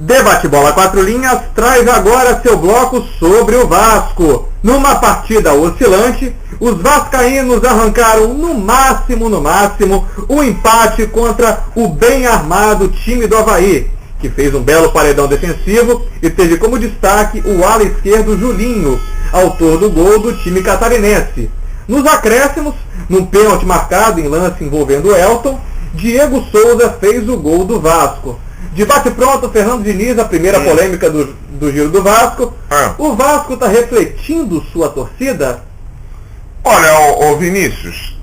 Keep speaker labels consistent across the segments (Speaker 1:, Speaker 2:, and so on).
Speaker 1: Debate Bola 4 Linhas traz agora seu bloco sobre o Vasco. Numa partida oscilante, os vascaínos arrancaram no máximo, o empate contra o bem armado time do Avaí, que fez um belo paredão defensivo e teve como destaque o ala esquerdo Julinho, autor do gol do time catarinense. Nos acréscimos, num pênalti marcado em lance envolvendo o Elton, Diego Souza fez o gol do Vasco. Debate pronto, Fernando Diniz, a primeira polêmica do Giro do Vasco. O Vasco está refletindo sua torcida?
Speaker 2: Olha, ô Vinícius,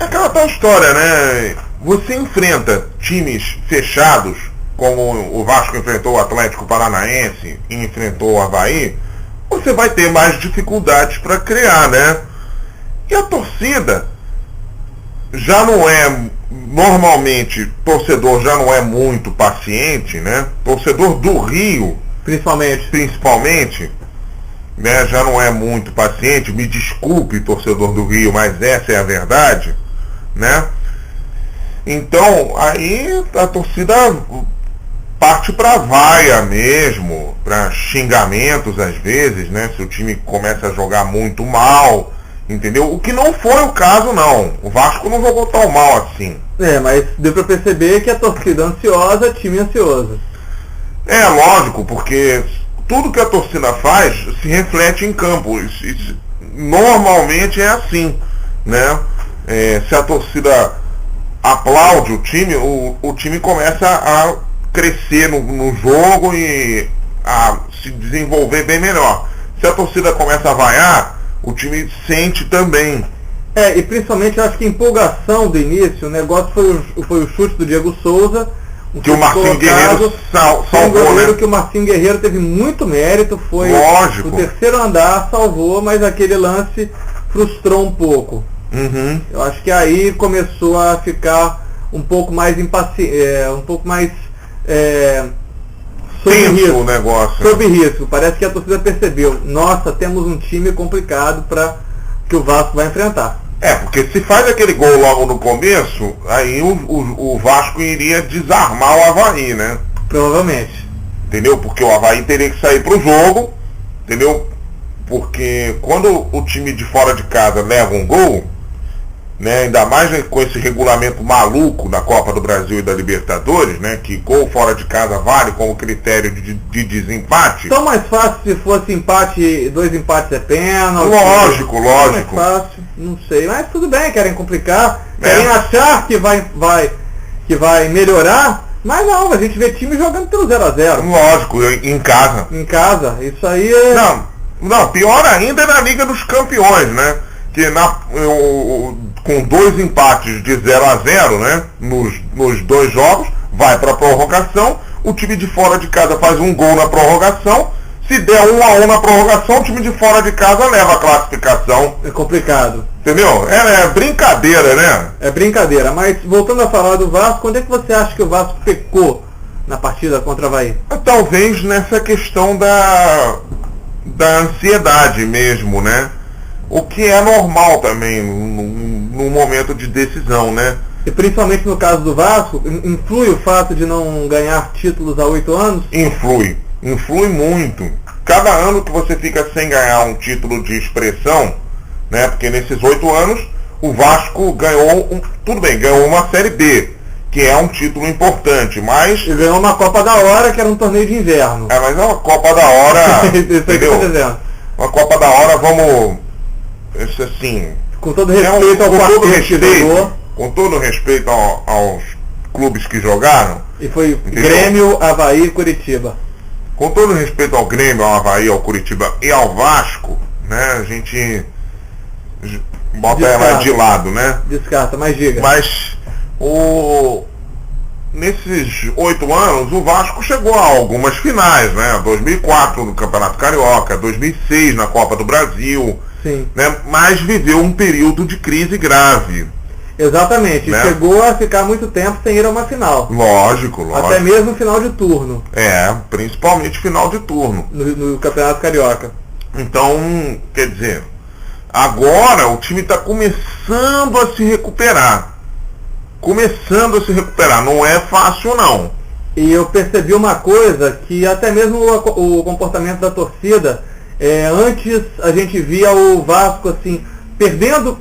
Speaker 2: é aquela tal história, né? Você enfrenta times fechados, como o Vasco enfrentou o Atlético Paranaense e enfrentou o Avaí, você vai ter mais dificuldades para criar, né? E a torcida já não é, normalmente, torcedor já não é muito paciente, né? Torcedor do Rio, principalmente, né, já não é muito paciente. Me desculpe, torcedor do Rio, mas essa é a verdade, né? Então, aí a torcida parte para vaia mesmo, para xingamentos às vezes, né? Se o time começa a jogar muito mal, entendeu? O que não foi o caso, não. O Vasco não jogou tão mal assim.
Speaker 1: Mas deu para perceber que a torcida ansiosa, time ansioso.
Speaker 2: É lógico, porque tudo que a torcida faz se reflete em campo. Isso normalmente é assim, né? Se a torcida aplaude o time começa a crescer no jogo e a se desenvolver bem melhor. Se a torcida começa a vaiar, o time sente também.
Speaker 1: E principalmente eu acho que a empolgação do início, o negócio foi o chute do Diego Souza,
Speaker 2: que o Marcinho Guerreiro salvou, né?
Speaker 1: Que o Marcinho Guerreiro teve muito mérito, foi
Speaker 2: lógico.
Speaker 1: O terceiro andar, salvou, mas aquele lance frustrou um pouco. Eu acho que aí começou a ficar um pouco mais sob risco,
Speaker 2: o negócio.
Speaker 1: Sob risco. Parece que a torcida percebeu. Nossa, temos um time complicado para que o Vasco vai enfrentar.
Speaker 2: Porque se faz aquele gol logo no começo, aí o Vasco iria desarmar o Avaí, né?
Speaker 1: Provavelmente.
Speaker 2: Entendeu? Porque o Avaí teria que sair pro jogo, entendeu? Porque quando o time de fora de casa leva um gol, né, ainda mais com esse regulamento maluco da Copa do Brasil e da Libertadores, né, que gol fora de casa vale como critério de desempate.
Speaker 1: Tão mais fácil se fosse empate, 2 empates é pênalti.
Speaker 2: Lógico.
Speaker 1: Mais fácil, não sei, mas tudo bem, querem complicar, querem achar que vai melhorar, mas não, a gente vê time jogando pelo 0-0.
Speaker 2: Lógico, em casa.
Speaker 1: Em casa, isso aí é...
Speaker 2: Não, pior ainda é na Liga dos Campeões, né? Que com 2 empates de 0-0, né, nos 2 jogos, vai para a prorrogação, o time de fora de casa faz um gol na prorrogação, se der 1-1 na prorrogação, o time de fora de casa leva a classificação.
Speaker 1: É complicado.
Speaker 2: Entendeu? É brincadeira, né? É
Speaker 1: brincadeira, mas voltando a falar do Vasco, onde é que você acha que o Vasco pecou na partida contra o Avaí?
Speaker 2: Talvez nessa questão da ansiedade mesmo, né? O que é normal também no momento de decisão, né?
Speaker 1: E principalmente no caso do Vasco, influi o fato de não ganhar títulos há 8 anos?
Speaker 2: Influi muito. Cada ano que você fica sem ganhar um título de expressão, né? Porque nesses 8 anos o Vasco ganhou ganhou uma Série B, que é um título importante, mas...
Speaker 1: E ganhou uma Copa da Hora, que era um torneio de inverno.
Speaker 2: Mas é uma Copa da Hora, entendeu? Uma Copa da Hora, vamos... Isso assim...
Speaker 1: Com todo respeito ao quarteto que jogou.
Speaker 2: Com todo respeito aos clubes que jogaram.
Speaker 1: E foi, entendeu? Grêmio, Avaí e Curitiba.
Speaker 2: Com todo respeito ao Grêmio, ao Avaí, ao Curitiba e ao Vasco, né? A gente bota ela de lado, né?
Speaker 1: Descarta, mas diga.
Speaker 2: Mas nesses 8 anos, o Vasco chegou a algumas finais, né? 2004 no Campeonato Carioca, 2006 na Copa do Brasil.
Speaker 1: Sim.
Speaker 2: Né? Mas viveu um período de crise grave.
Speaker 1: Exatamente, né? Chegou a ficar muito tempo sem ir a uma final.
Speaker 2: Lógico.
Speaker 1: Até mesmo final de turno.
Speaker 2: Principalmente final de turno.
Speaker 1: No Campeonato Carioca.
Speaker 2: Então, quer dizer, agora o time está começando a se recuperar. Não é fácil não.
Speaker 1: E eu percebi uma coisa, que até mesmo o comportamento da torcida, antes a gente via o Vasco assim, perdendo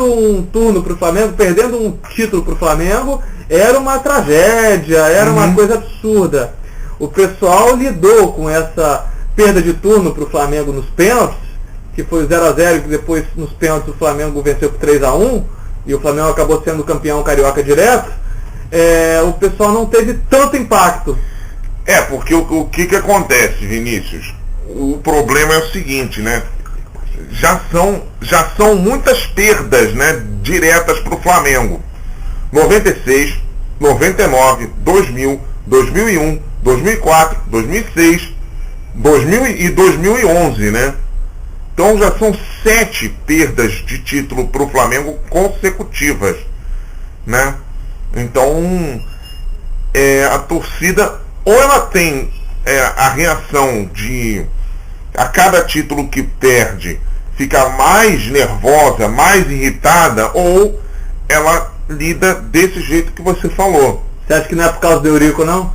Speaker 1: um turno para o Flamengo, perdendo um título para o Flamengo, era uma tragédia, era uma coisa absurda. O pessoal lidou com essa perda de turno para o Flamengo nos pênaltis, que foi o 0-0, que depois nos pênaltis o Flamengo venceu por 3-1, e o Flamengo acabou sendo campeão carioca direto. O pessoal não teve tanto impacto.
Speaker 2: Porque o que acontece, Vinícius? O problema é o seguinte, né? Já são muitas perdas, né, diretas para o Flamengo. 96, 99, 2000, 2001, 2004, 2006, 2000 e 2011, né? Então já são 7 perdas de título para o Flamengo consecutivas, né? Então a torcida, ou ela tem a reação de a cada título que perde fica mais nervosa, mais irritada, ou ela lida desse jeito que você falou.
Speaker 1: Você acha que não é por causa do Eurico, não?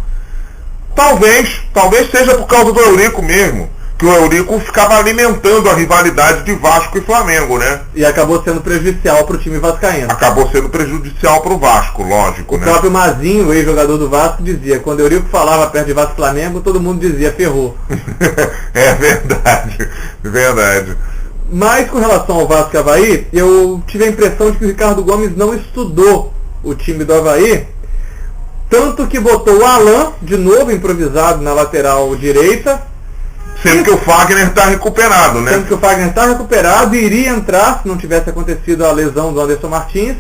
Speaker 2: Talvez seja por causa do Eurico mesmo, que o Eurico ficava alimentando a rivalidade de Vasco e Flamengo, né?
Speaker 1: E acabou sendo prejudicial para o time vascaíno.
Speaker 2: Acabou sendo prejudicial para o Vasco, lógico,
Speaker 1: né?
Speaker 2: O
Speaker 1: próprio Mazinho, o ex-jogador do Vasco, dizia, quando o Eurico falava perto de Vasco e Flamengo, todo mundo dizia, ferrou.
Speaker 2: É verdade, verdade.
Speaker 1: Mas com relação ao Vasco e Avaí, eu tive a impressão de que o Ricardo Gomes não estudou o time do Avaí, tanto que botou o Alan, de novo improvisado na lateral direita,
Speaker 2: sendo que o Fagner está recuperado, né?
Speaker 1: Sendo que o Fagner está recuperado e iria entrar se não tivesse acontecido a lesão do Anderson Martins.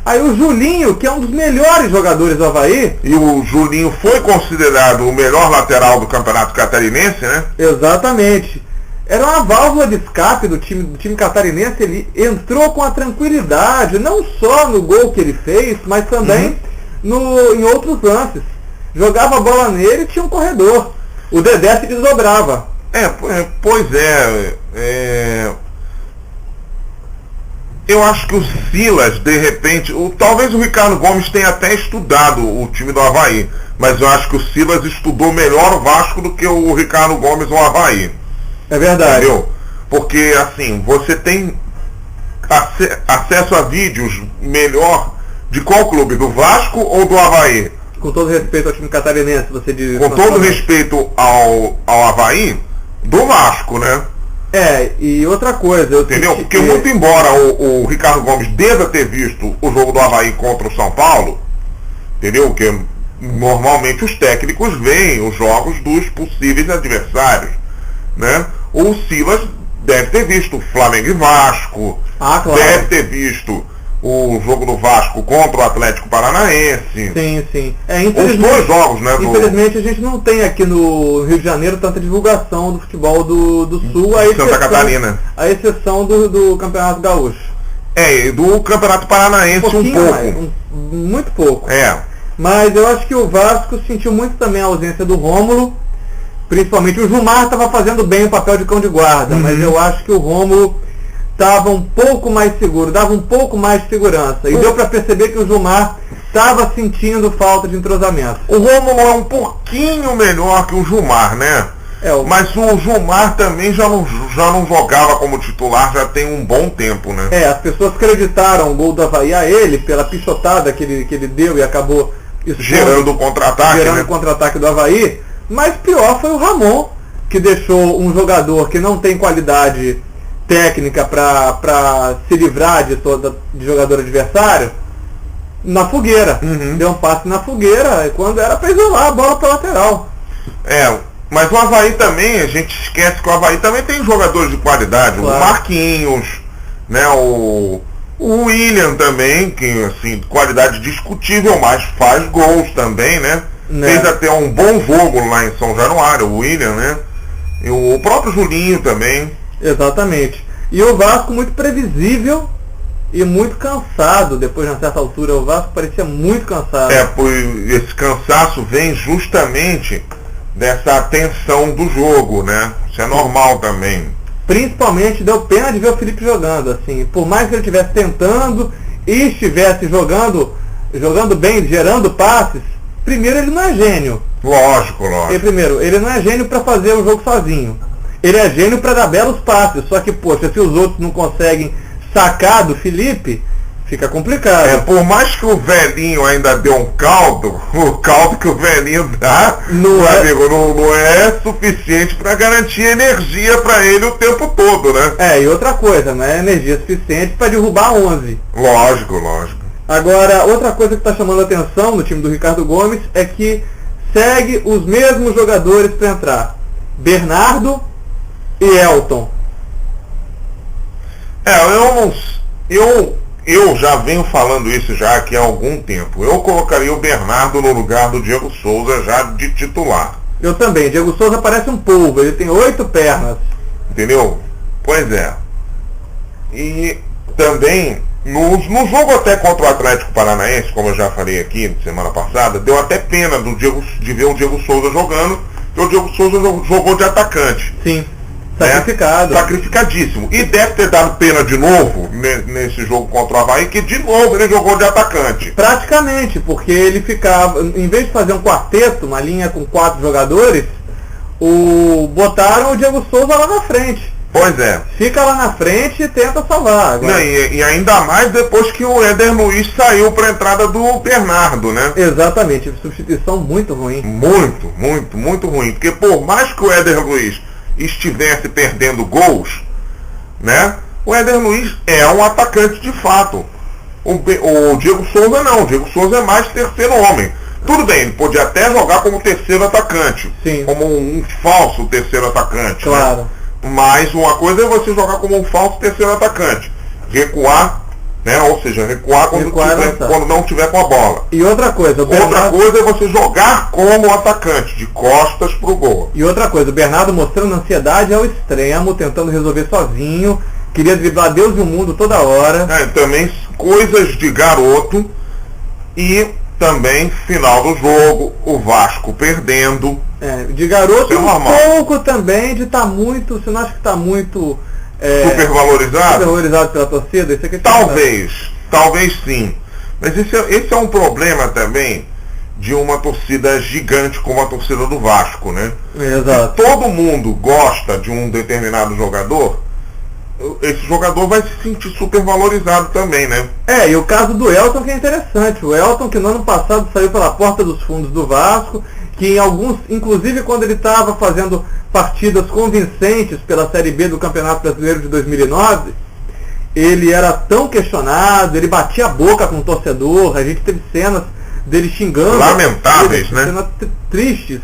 Speaker 1: Aí o Julinho, que é um dos melhores jogadores do Avaí.
Speaker 2: E o Julinho foi considerado o melhor lateral do Campeonato Catarinense, né?
Speaker 1: Exatamente. Era uma válvula de escape do time catarinense. Ele entrou com a tranquilidade, não só no gol que ele fez, mas também em outros lances. Jogava a bola nele e tinha um corredor. O Dedé se desdobrava.
Speaker 2: Pois eu acho que o Silas, de repente, talvez o Ricardo Gomes tenha até estudado o time do Avaí, mas eu acho que o Silas estudou melhor o Vasco do que o Ricardo Gomes o Avaí.
Speaker 1: É verdade.
Speaker 2: Entendeu? Porque, assim, você tem acesso a vídeos melhor de qual clube? Do Vasco ou do Avaí?
Speaker 1: Com todo respeito ao time catarinense, você diz...
Speaker 2: Com todo respeito ao Avaí, do Vasco, né?
Speaker 1: E outra coisa...
Speaker 2: Entendeu? Porque muito embora o Ricardo Gomes deva ter visto o jogo do Avaí contra o São Paulo, entendeu? Porque normalmente os técnicos veem os jogos dos possíveis adversários, né? O Silas deve ter visto Flamengo e Vasco,
Speaker 1: claro.
Speaker 2: Deve ter visto o jogo do Vasco contra o Atlético Paranaense.
Speaker 1: Sim.
Speaker 2: Os 2 jogos, né?
Speaker 1: Infelizmente a gente não tem aqui no Rio de Janeiro tanta divulgação do futebol do Sul,
Speaker 2: Santa Catarina.
Speaker 1: A exceção do Campeonato Gaúcho.
Speaker 2: E do Campeonato Paranaense um pouco.
Speaker 1: Muito pouco.
Speaker 2: Mas
Speaker 1: eu acho que o Vasco sentiu muito também a ausência do Rômulo. Principalmente o Gilmar estava fazendo bem o papel de cão de guarda, mas eu acho que o Rômulo estava um pouco mais seguro, dava um pouco mais de segurança. E deu para perceber que o Gilmar estava sentindo falta de entrosamento.
Speaker 2: O Rômulo é um pouquinho melhor que o Gilmar, né? Mas o Gilmar também já não jogava como titular já tem um bom tempo, né?
Speaker 1: As pessoas acreditaram o gol do Avaí a ele pela pichotada que ele deu e acabou
Speaker 2: gerando o contra-ataque.
Speaker 1: O contra-ataque do Avaí. Mas pior foi o Ramon, que deixou um jogador que não tem qualidade técnica para se livrar de jogador adversário na fogueira. Deu um passe na fogueira quando era para isolar a bola para lateral.
Speaker 2: Mas o Avaí também, a gente esquece que o Avaí também tem jogadores de qualidade. Claro. O Marquinhos, né? O William também, que assim, qualidade discutível, mas faz gols também, né? Fez até um bom jogo lá em São Januário, o William, né? E o próprio Julinho também.
Speaker 1: Exatamente. E o Vasco muito previsível e muito cansado. Depois, de uma certa altura, o Vasco parecia muito cansado.
Speaker 2: Esse cansaço vem justamente dessa tensão do jogo, né? Isso é normal também.
Speaker 1: Principalmente deu pena de ver o Felipe jogando, assim. Por mais que ele estivesse tentando e estivesse jogando bem, gerando passes, primeiro, ele não é gênio.
Speaker 2: Lógico.
Speaker 1: Primeiro, ele não é gênio para fazer o jogo sozinho. Ele é gênio para dar belos passes. Só que, poxa, se os outros não conseguem sacar do Felipe, fica complicado.
Speaker 2: Por mais que o velhinho ainda dê um caldo, o caldo que o velhinho dá, não é suficiente para garantir energia para ele o tempo todo, né?
Speaker 1: E outra coisa, não é energia suficiente para derrubar 11.
Speaker 2: Lógico.
Speaker 1: Agora, outra coisa que está chamando a atenção no time do Ricardo Gomes é que segue os mesmos jogadores para entrar. Bernardo e Elton.
Speaker 2: Eu já venho falando isso já aqui há algum tempo. Eu colocaria o Bernardo no lugar do Diego Souza já de titular.
Speaker 1: Eu também. Diego Souza parece um polvo. Ele tem 8 pernas.
Speaker 2: Entendeu? Pois é. E também, no jogo até contra o Atlético Paranaense, como eu já falei aqui semana passada, deu até pena de ver o Diego Souza jogando, porque o Diego Souza jogou de atacante.
Speaker 1: Sim. Sacrificado.
Speaker 2: Sacrificadíssimo. E deve ter dado pena de novo nesse jogo contra o Avaí, que de novo ele jogou de atacante.
Speaker 1: Praticamente, porque ele ficava, em vez de fazer um quarteto, uma linha com 4 jogadores, botaram o Diego Souza lá na frente.
Speaker 2: Pois é.
Speaker 1: Fica lá na frente e tenta salvar. Agora.
Speaker 2: Não, e ainda mais depois que o Éder Luiz saiu para a entrada do Bernardo, né?
Speaker 1: Exatamente. Substituição muito ruim.
Speaker 2: Muito ruim. Porque por mais que o Éder Luiz estivesse perdendo gols, né? O Éder Luiz é um atacante de fato. O Diego Souza não. O Diego Souza é mais terceiro homem. Tudo bem, ele podia até jogar como terceiro atacante.
Speaker 1: Sim.
Speaker 2: Como um falso terceiro atacante.
Speaker 1: Claro.
Speaker 2: Né? Mas uma coisa é você jogar como um falso terceiro atacante. Recuar, né? Ou seja, recuar quando não tiver com a bola.
Speaker 1: E outra coisa,
Speaker 2: outra coisa é você jogar como atacante, de costas pro gol.
Speaker 1: E outra coisa, o Bernardo mostrando ansiedade ao extremo, tentando resolver sozinho, queria driblar Deus e o mundo toda hora.
Speaker 2: Também coisas de garoto. E também final do jogo, o Vasco perdendo.
Speaker 1: De garoto um pouco também de estar muito, você não acha que está muito supervalorizado pela torcida? Isso aqui
Speaker 2: talvez sim. Mas esse é um problema também de uma torcida gigante como a torcida do Vasco, né?
Speaker 1: Exato.
Speaker 2: Se todo mundo gosta de um determinado jogador, esse jogador vai se sentir supervalorizado também, né?
Speaker 1: E o caso do Elton que é interessante. O Elton que no ano passado saiu pela porta dos fundos do Vasco, que em alguns, inclusive quando ele estava fazendo partidas convincentes pela Série B do Campeonato Brasileiro de 2009, ele era tão questionado, ele batia a boca com o torcedor, a gente teve cenas dele xingando.
Speaker 2: Lamentáveis, né?
Speaker 1: Cenas tristes.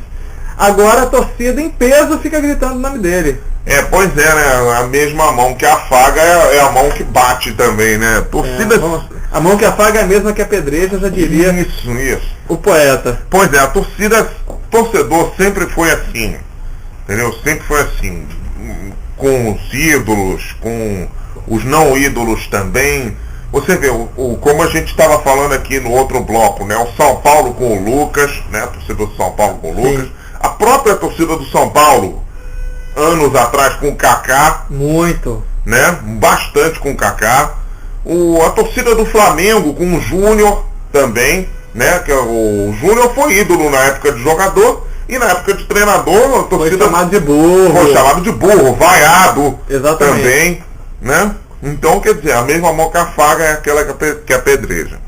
Speaker 1: Agora a torcida em peso fica gritando o nome dele.
Speaker 2: Pois é, né? A mesma mão que afaga é a mão que bate também, né? Torcida...
Speaker 1: A mão que afaga é a mesma que apedreja, já diria
Speaker 2: isso.
Speaker 1: O poeta.
Speaker 2: Pois é, torcedor sempre foi assim, entendeu? Sempre foi assim, com os ídolos, com os não ídolos também. Você vê, como a gente estava falando aqui no outro bloco, né? O São Paulo com o Lucas, né? A torcida do São Paulo com o Lucas. A própria torcida do São Paulo, anos atrás com o Kaká.
Speaker 1: Muito.
Speaker 2: Né? Bastante com o Kaká. A torcida do Flamengo com o Júnior também, né? Que o Júnior foi ídolo na época de jogador e na época de treinador a torcida
Speaker 1: foi chamado de burro.
Speaker 2: Foi chamado de burro, vaiado.
Speaker 1: Exatamente.
Speaker 2: Também, né? Então, quer dizer, a mesma mão que afaga é aquela que apedreja.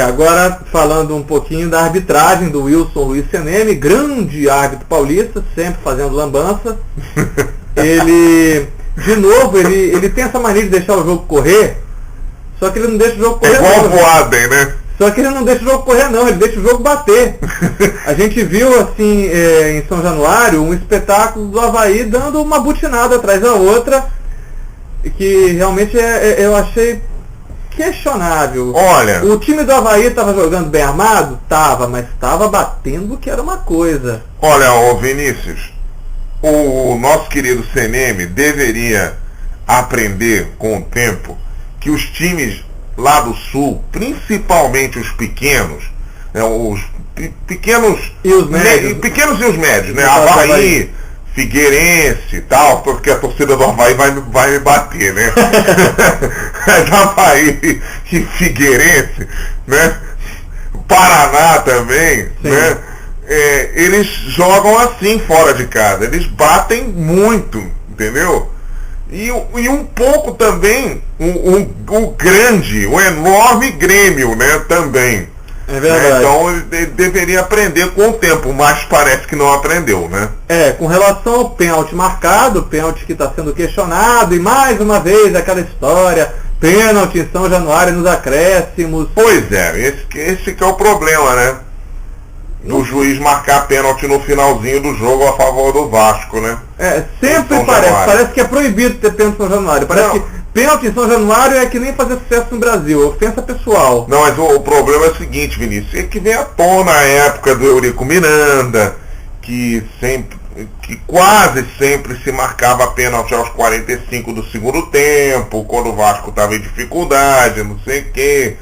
Speaker 1: Agora falando um pouquinho da arbitragem do Wilson Luiz Seneme, grande árbitro paulista, sempre fazendo lambança. Ele, de novo, ele tem essa mania de deixar o jogo correr, só que ele não deixa o jogo correr.
Speaker 2: Igual o Voaden, né?
Speaker 1: Só que ele não deixa o jogo correr não, ele deixa o jogo bater. A gente viu assim, em São Januário, um espetáculo do Avaí dando uma butinada atrás da outra, que realmente eu achei questionável.
Speaker 2: Olha,
Speaker 1: o time do Avaí estava jogando bem armado? Tava, mas estava batendo que era uma coisa.
Speaker 2: Olha, ô Vinícius, o nosso querido Seneme deveria aprender com o tempo que os times lá do Sul, principalmente os pequenos, né, os pequenos
Speaker 1: e os médios,
Speaker 2: pequenos e os médios, né? Avaí, Figueirense e tal, porque a torcida do Avaí vai me bater, né? Avaí e Figueirense, né? Paraná também, né? eles jogam assim fora de casa, eles batem muito, entendeu? E um pouco também o grande, o enorme Grêmio, né, também.
Speaker 1: É verdade.
Speaker 2: Então ele deveria aprender com o tempo, mas parece que não aprendeu, né?
Speaker 1: Com relação ao pênalti marcado, pênalti que está sendo questionado, e mais uma vez aquela história, pênalti em São Januário nos acréscimos.
Speaker 2: Pois é, esse que é o problema, né? Do juiz marcar pênalti no finalzinho do jogo a favor do Vasco, né?
Speaker 1: Sempre parece que é proibido ter pênalti em São Januário. Parece que pênalti em São Januário é que nem fazer sucesso no Brasil, ofensa pessoal.
Speaker 2: Não, mas o problema é o seguinte, Vinícius, é que vem à tona a época do Eurico Miranda, que quase sempre se marcava pênalti aos 45 do segundo tempo, quando o Vasco estava em dificuldade, não sei o quê.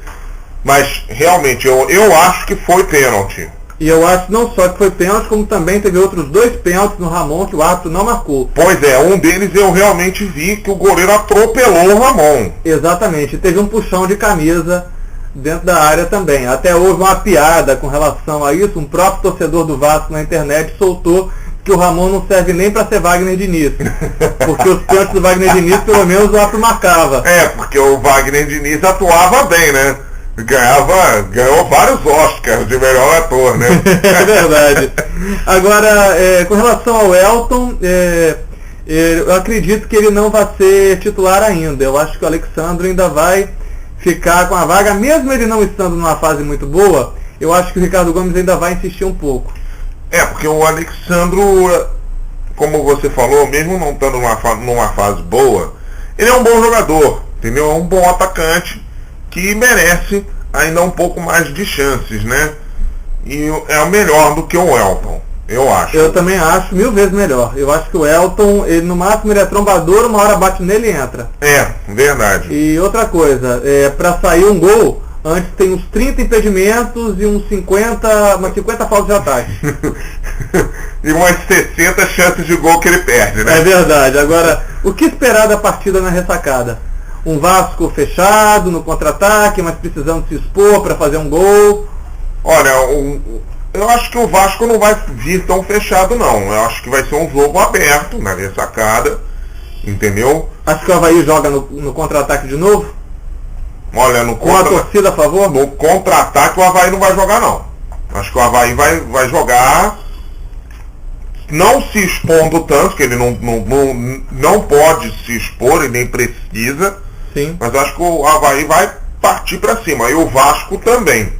Speaker 2: Mas realmente eu acho que foi pênalti.
Speaker 1: E eu acho não só que foi pênalti, como também teve outros 2 pênaltis no Ramon que o árbitro não marcou.
Speaker 2: Pois é, um deles eu realmente vi que o goleiro atropelou o Ramon.
Speaker 1: Exatamente, teve um puxão de camisa dentro da área também. Até houve uma piada com relação a isso, um próprio torcedor do Vasco na internet soltou que o Ramon não serve nem para ser Wagner Diniz. Porque os pênaltis do Wagner Diniz, pelo menos, o árbitro marcava.
Speaker 2: Porque o Wagner Diniz atuava bem, né? Ganhou vários Oscars de melhor ator, né?
Speaker 1: É verdade. Agora, com relação ao Elton, eu acredito que ele não vai ser titular ainda. Eu acho que o Alexandro ainda vai ficar com a vaga, mesmo ele não estando numa fase muito boa. Eu acho que o Ricardo Gomes ainda vai insistir um pouco.
Speaker 2: Porque o Alexandro, como você falou, mesmo não estando numa fase boa, ele é um bom jogador, entendeu? É um bom atacante que merece ainda um pouco mais de chances, né? E é melhor do que o Elton, eu acho.
Speaker 1: Eu também acho 1000 vezes melhor. Eu acho que o Elton, ele no máximo ele é trombador, uma hora bate nele e entra.
Speaker 2: Verdade.
Speaker 1: E outra coisa, para sair um gol, antes tem uns 30 impedimentos e umas 50 faltas de ataque.
Speaker 2: E umas 60 chances de gol que ele perde, né?
Speaker 1: É verdade. Agora, o que esperar da partida na ressacada? Um Vasco fechado no contra-ataque, mas precisando se expor para fazer um gol?
Speaker 2: Olha, eu acho que o Vasco não vai vir tão fechado, não. Eu acho que vai ser um jogo aberto na ressacada, entendeu?
Speaker 1: Acho que o Avaí joga no contra-ataque de novo?
Speaker 2: Olha,
Speaker 1: com a torcida a favor?
Speaker 2: No contra-ataque o Avaí não vai jogar, não. Acho que o Avaí vai jogar não se expondo tanto, que ele não pode se expor e nem precisa.
Speaker 1: Sim.
Speaker 2: Mas acho que o Avaí vai partir para cima. E o Vasco também.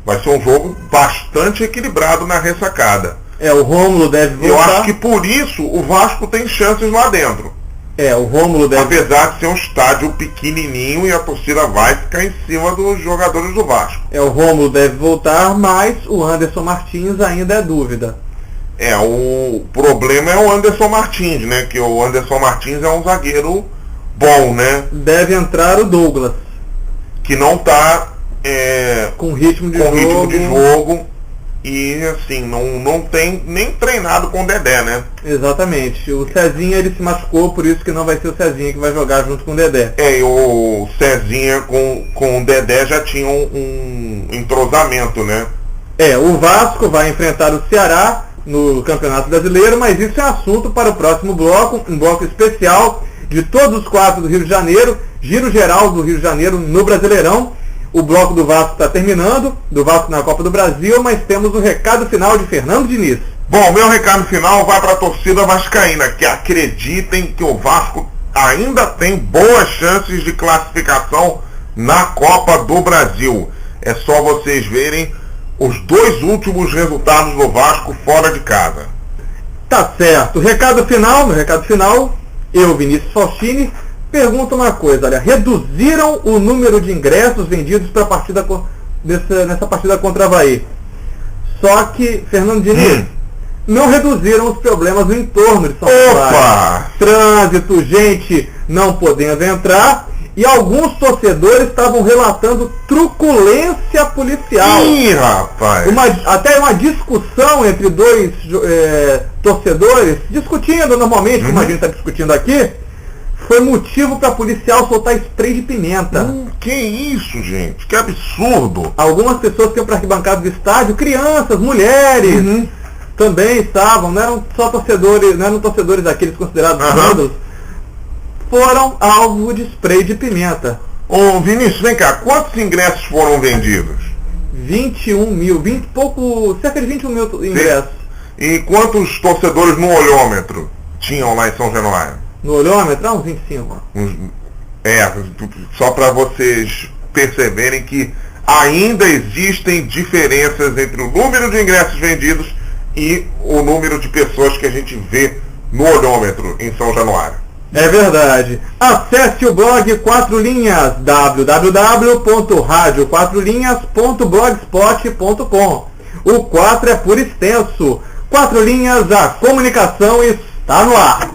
Speaker 2: Vai ser um jogo bastante equilibrado na ressacada.
Speaker 1: O Rômulo deve voltar.
Speaker 2: Eu acho que por isso o Vasco tem chances lá dentro.
Speaker 1: O Rômulo deve...
Speaker 2: Apesar de ser um estádio pequenininho e a torcida vai ficar em cima dos jogadores do Vasco.
Speaker 1: O Rômulo deve voltar, mas o Anderson Martins ainda é dúvida.
Speaker 2: O problema é o Anderson Martins, né? Que o Anderson Martins é um zagueiro bom, né?
Speaker 1: Deve entrar o Douglas.
Speaker 2: Que não está
Speaker 1: com ritmo de
Speaker 2: jogo. E assim, não tem nem treinado com o Dedé, né?
Speaker 1: Exatamente. O Cezinha ele se machucou, por isso que não vai ser o Cezinha que vai jogar junto com o Dedé.
Speaker 2: E o Cezinha com o Dedé já tinha um entrosamento, né?
Speaker 1: O Vasco vai enfrentar o Ceará no Campeonato Brasileiro, mas isso é assunto para o próximo bloco, um bloco especial de todos os 4 do Rio de Janeiro, giro geral do Rio de Janeiro no Brasileirão. O bloco do Vasco está terminando, do Vasco na Copa do Brasil, mas temos o recado final de Fernando Diniz.
Speaker 2: Bom, meu recado final vai para a torcida vascaína, que acreditem que o Vasco ainda tem boas chances de classificação na Copa do Brasil. É só vocês verem os 2 últimos resultados do Vasco fora de casa.
Speaker 1: Tá certo. Recado final, eu, Vinícius Faustini, pergunto uma coisa, olha, reduziram o número de ingressos vendidos para a partida nessa partida contra a Avaí. Só que, Fernando Diniz, não reduziram os problemas no entorno de São Paulo. Trânsito, gente não podendo entrar, e alguns torcedores estavam relatando truculência policial.
Speaker 2: Ih, rapaz!
Speaker 1: Até uma discussão entre 2 torcedores, discutindo normalmente, como a gente está discutindo aqui, foi motivo para policial soltar spray de pimenta.
Speaker 2: Que isso, gente? Que absurdo!
Speaker 1: Algumas pessoas que iam para a arquibancada do estádio, crianças, mulheres, também estavam, não eram só torcedores, não eram torcedores aqueles considerados vândalos, foram alvo de spray de pimenta.
Speaker 2: Ô Vinícius, vem cá, quantos ingressos foram vendidos?
Speaker 1: 21 mil, cerca de 21 mil ingressos.
Speaker 2: E quantos torcedores no olhômetro tinham lá em São Januário?
Speaker 1: No olhômetro, uns 25.
Speaker 2: Só para vocês perceberem que ainda existem diferenças entre o número de ingressos vendidos e o número de pessoas que a gente vê no olhômetro em São Januário.
Speaker 1: É verdade. Acesse o blog 4 Linhas, www.radioquatrolinhas.blogspot.com. O 4 é por extenso. 4 Linhas, a comunicação está no ar.